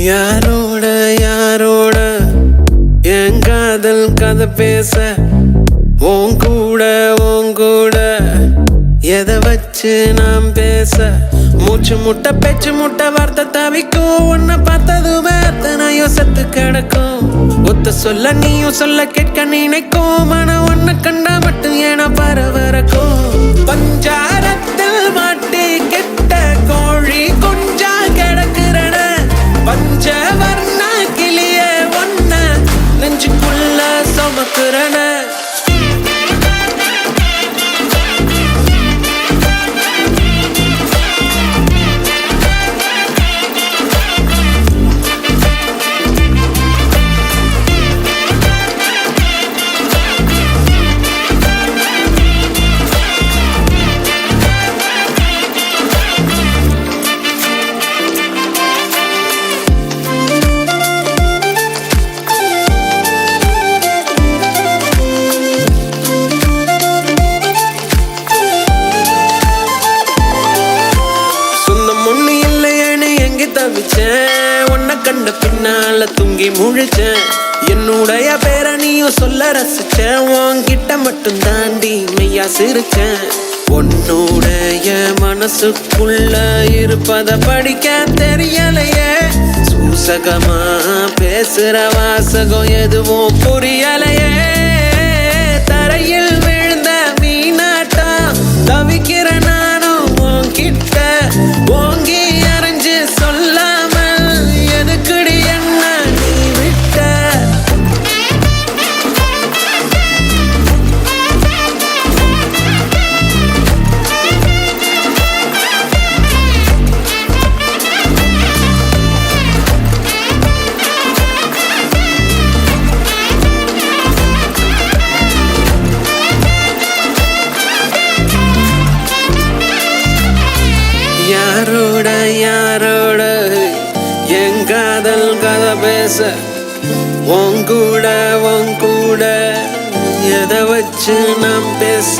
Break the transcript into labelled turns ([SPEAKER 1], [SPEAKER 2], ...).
[SPEAKER 1] யாரோட யாரோட என் காதல் கதை பேச உன் கூட எதை வச்சு நாம் பேச மூச்சு முட்டை பேச்சு முட்டை வார்த்தை தவிக்கும் உன்னை பார்த்ததுமே அத்தனையும் செத்து கிடக்கும் ஒத்த சொல்ல நீயும் சொல்ல கேட்க நினைக்கும் ஆனா உன்னை கண்டா மட்டும் ஏன பரவரக்கும் பஞ்சாரத்தில் மாட்டி கெட்ட கோழி குஞ்சா கிடக்குறன பஞ்சவர்ண கிளிய ஒன்ன நெஞ்சுக்குள்ள சுமக்குறன உன்னை கண்ட பின்னால தூங்கி முழிச்சேன் என்னுடைய பேரை நீயும் சொல்ல ரசிச்சேன் உன்கிட்ட மட்டும் தாண்டி மெய்யா சிரிச்சேன் உன்னுடைய மனசுக்குள்ள இருப்பத படிக்க தெரியலையே சூசகமா பேசுற வாசகம் எதுவும் புரியலையே தரையில் விழுந்த மீனாட்டா தவிக்கிற நானும் உன்கிட்ட ஓங்கி அரைஞ்சு சொல்லாமல் எதுக்குடி என்ன நீ விட்ட யாரோட யாரோட என் காதல் கதை பேச உன் கூட எதை வச்சு நாம் பேச